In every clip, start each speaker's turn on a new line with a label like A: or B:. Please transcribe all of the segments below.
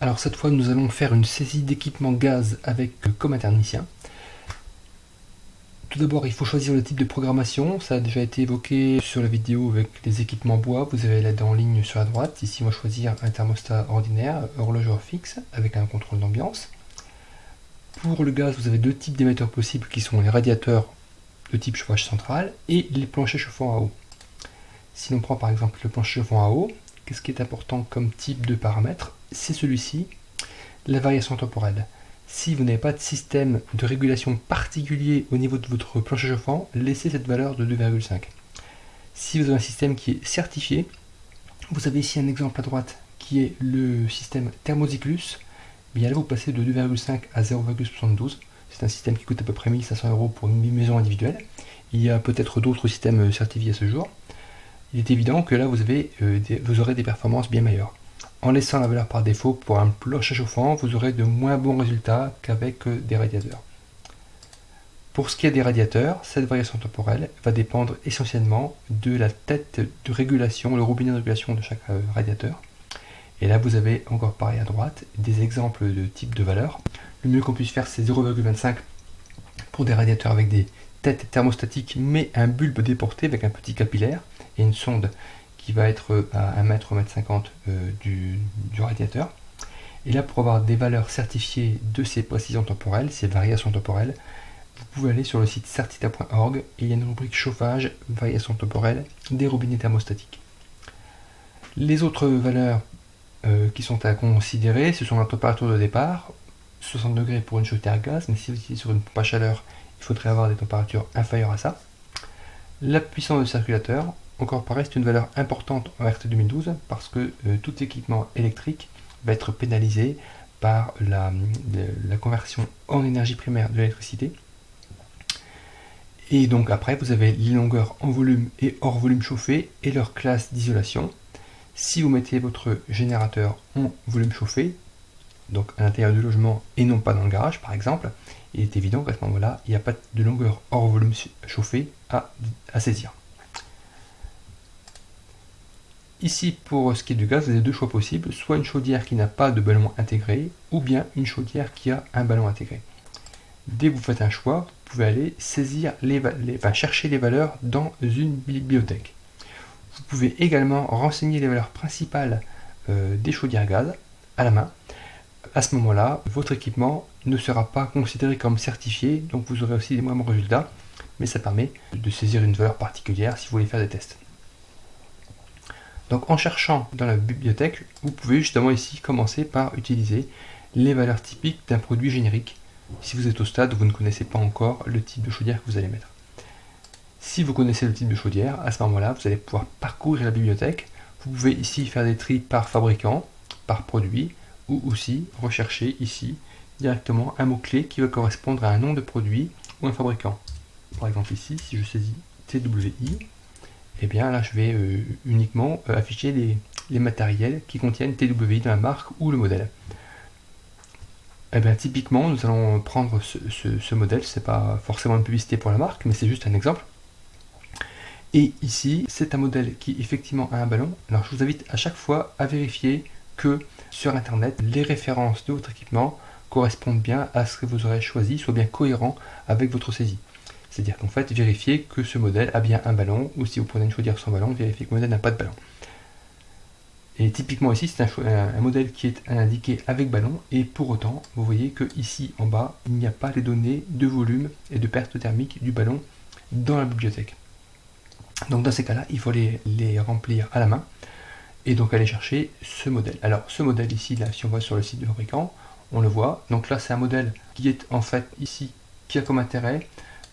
A: Alors cette fois, nous allons faire une saisie d'équipement gaz avec comme internicien. Tout d'abord, il faut choisir le type de programmation. Ça a déjà été évoqué sur la vidéo avec les équipements bois. Vous avez l'aide en ligne sur la droite. Ici, on va choisir un thermostat ordinaire, horlogeur fixe, avec un contrôle d'ambiance. Pour le gaz, vous avez deux types d'émetteurs possibles qui sont les radiateurs de type chauffage central et les planchers chauffants à eau. Si l'on prend par exemple le plancher chauffant à eau, qu'est-ce qui est important comme type de paramètre? C'est celui-ci, la variation temporelle. Si vous n'avez pas de système de régulation particulier au niveau de votre plancher chauffant, laissez cette valeur de 2,5. Si vous avez un système qui est certifié, vous avez ici un exemple à droite qui est le système Thermozyklus. Bien là, vous passez de 2,5 à 0,72. C'est un système qui coûte à peu près 1500 € pour une maison individuelle. Il y a peut-être d'autres systèmes certifiés à ce jour. Il est évident que là, vous aurez des performances bien meilleures. En laissant la valeur par défaut pour un plancher chauffant, vous aurez de moins bons résultats qu'avec des radiateurs. Pour ce qui est des radiateurs, cette variation temporelle va dépendre essentiellement de la tête de régulation, le robinet de régulation de chaque radiateur. Et là, vous avez encore pareil à droite, des exemples de type de valeur. Le mieux qu'on puisse faire, c'est 0,25 pour des radiateurs avec des têtes thermostatiques, mais un bulbe déporté avec un petit capillaire et une sonde qui va être à 1 mètre, 1,50 m du radiateur. Et là, pour avoir des valeurs certifiées de ces précisions temporelles, ces variations temporelles, vous pouvez aller sur le site certita.org et il y a une rubrique chauffage, variation temporelle des robinets thermostatiques. Les autres valeurs qui sont à considérer, ce sont la température de départ, 60 degrés pour une chaudière à gaz, mais si vous êtes sur une pompe à chaleur, il faudrait avoir des températures inférieures à ça. La puissance du circulateur, encore pareil, c'est une valeur importante en RT 2012 parce que tout équipement électrique va être pénalisé par la conversion en énergie primaire de l'électricité. Et donc après, vous avez les longueurs en volume et hors volume chauffé et leur classe d'isolation. Si vous mettez votre générateur en volume chauffé, donc à l'intérieur du logement et non pas dans le garage par exemple, il est évident qu'à ce moment-là, il n'y a pas de longueur hors volume chauffé à saisir. Ici, pour ce qui est du gaz, vous avez deux choix possibles, soit une chaudière qui n'a pas de ballon intégré, ou bien une chaudière qui a un ballon intégré. Dès que vous faites un choix, vous pouvez aller saisir chercher les valeurs dans une bibliothèque. Vous pouvez également renseigner les valeurs principales des chaudières gaz à la main. À ce moment-là, votre équipement ne sera pas considéré comme certifié, donc vous aurez aussi des moins bons résultats, mais ça permet de saisir une valeur particulière si vous voulez faire des tests. Donc en cherchant dans la bibliothèque, vous pouvez justement ici commencer par utiliser les valeurs typiques d'un produit générique, si vous êtes au stade où vous ne connaissez pas encore le type de chaudière que vous allez mettre. Si vous connaissez le type de chaudière, à ce moment-là, vous allez pouvoir parcourir la bibliothèque. Vous pouvez ici faire des tris par fabricant, par produit, ou aussi rechercher ici directement un mot-clé qui va correspondre à un nom de produit ou un fabricant. Par exemple ici, si je saisis TWI, et bien là je vais uniquement afficher les matériels qui contiennent TWI dans la marque ou le modèle. Et bien typiquement, nous allons prendre ce modèle, c'est pas forcément une publicité pour la marque, mais c'est juste un exemple. Et ici, c'est un modèle qui effectivement a un ballon. Alors je vous invite à chaque fois à vérifier que sur internet, les références de votre équipement correspondent bien à ce que vous aurez choisi, soient bien cohérents avec votre saisie. C'est-à-dire qu'en fait, vérifiez que ce modèle a bien un ballon, ou si vous prenez une chaudière sans ballon, vérifiez que le modèle n'a pas de ballon. Et typiquement ici, c'est un modèle qui est indiqué avec ballon, et pour autant, vous voyez que ici en bas, il n'y a pas les données de volume et de perte thermique du ballon dans la bibliothèque. Donc dans ces cas-là, il faut les remplir à la main et donc aller chercher ce modèle. Alors ce modèle ici, là, si on va sur le site du fabricant, on le voit. Donc là, c'est un modèle qui est en fait ici, qui a comme intérêt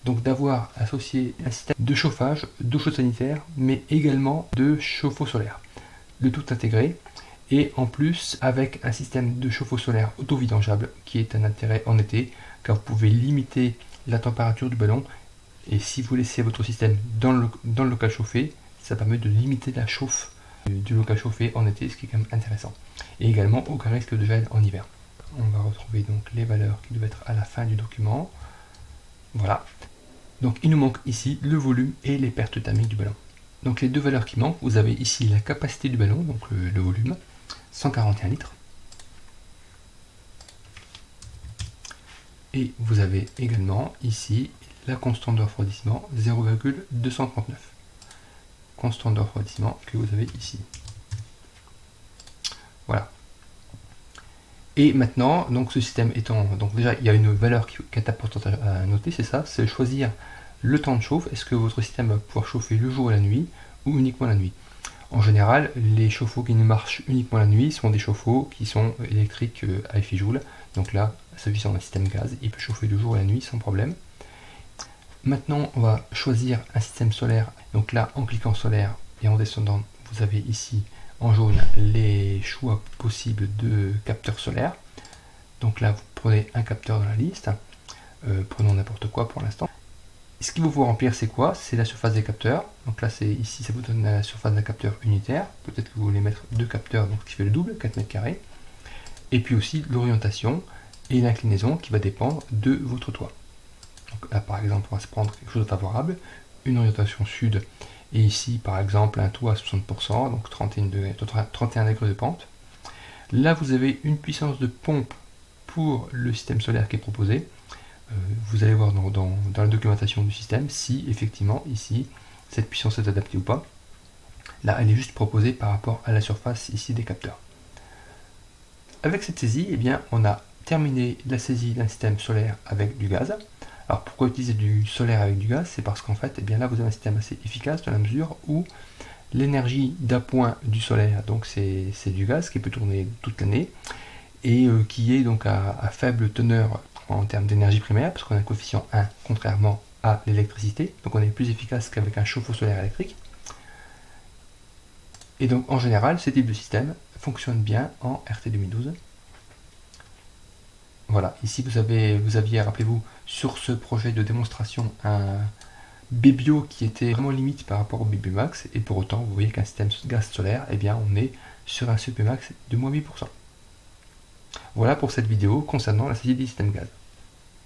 A: donc d'avoir associé un système de chauffage, d'eau chaude sanitaire, mais également de chauffe-eau solaire. Le tout intégré et en plus avec un système de chauffe-eau solaire auto-vidangeable qui est un intérêt en été car vous pouvez limiter la température du ballon. Et si vous laissez votre système dans le local chauffé, ça permet de limiter la chauffe du local chauffé en été, ce qui est quand même intéressant. Et également aucun risque de gel en hiver. On va retrouver donc les valeurs qui doivent être à la fin du document. Voilà. Donc il nous manque ici le volume et les pertes thermiques du ballon. Donc les deux valeurs qui manquent, vous avez ici la capacité du ballon, donc le volume, 141 litres. Et vous avez également ici la constante de refroidissement 0,239. Constante de refroidissement que vous avez ici. Voilà. Et maintenant, donc ce système étant, donc déjà il y a une valeur qui est importante à noter, c'est ça, c'est choisir le temps de chauffe. Est-ce que votre système va pouvoir chauffer le jour et la nuit ou uniquement la nuit? En général, les chauffe-eau qui ne marchent uniquement la nuit sont des chauffe-eau qui sont électriques à effet Joule. Donc là, celui-ci un système gaz, il peut chauffer le jour et la nuit sans problème. Maintenant, on va choisir un système solaire. Donc là, en cliquant solaire et en descendant, vous avez ici en jaune les choix possibles de capteurs solaires. Donc là, vous prenez un capteur dans la liste. Prenons n'importe quoi pour l'instant. Ce qu'il vous faut remplir, c'est quoi? C'est la surface des capteurs. Donc là, c'est ici, ça vous donne la surface d'un capteur unitaire. Peut-être que vous voulez mettre deux capteurs, donc ce qui fait le double, 4 mètres carrés. Et puis aussi l'orientation et l'inclinaison qui va dépendre de votre toit. Donc là, par exemple, on va se prendre quelque chose de favorable, une orientation sud, et ici, par exemple, un toit à 60%, donc 31 degrés de pente. Là, vous avez une puissance de pompe pour le système solaire qui est proposé. Vous allez voir dans la documentation du système si effectivement ici cette puissance est adaptée ou pas. Là, elle est juste proposée par rapport à la surface ici des capteurs. Avec cette saisie, eh bien, on a terminé la saisie d'un système solaire avec du gaz. Alors pourquoi utiliser du solaire avec du gaz? C'est parce qu'en fait, eh bien là, vous avez un système assez efficace dans la mesure où l'énergie d'appoint du solaire, donc c'est du gaz qui peut tourner toute l'année et qui est donc à faible teneur en termes d'énergie primaire, parce qu'on a un coefficient 1, contrairement à l'électricité, donc on est plus efficace qu'avec un chauffe-eau solaire électrique. Et donc en général, ce type de système fonctionne bien en RT 2012. Voilà, ici vous aviez, rappelez-vous, sur ce projet de démonstration, un Bébio qui était vraiment limite par rapport au BBmax, et pour autant, vous voyez qu'un système gaz solaire, eh bien on est sur un CPmax de moins 8%. Voilà pour cette vidéo concernant la saisie des systèmes gaz.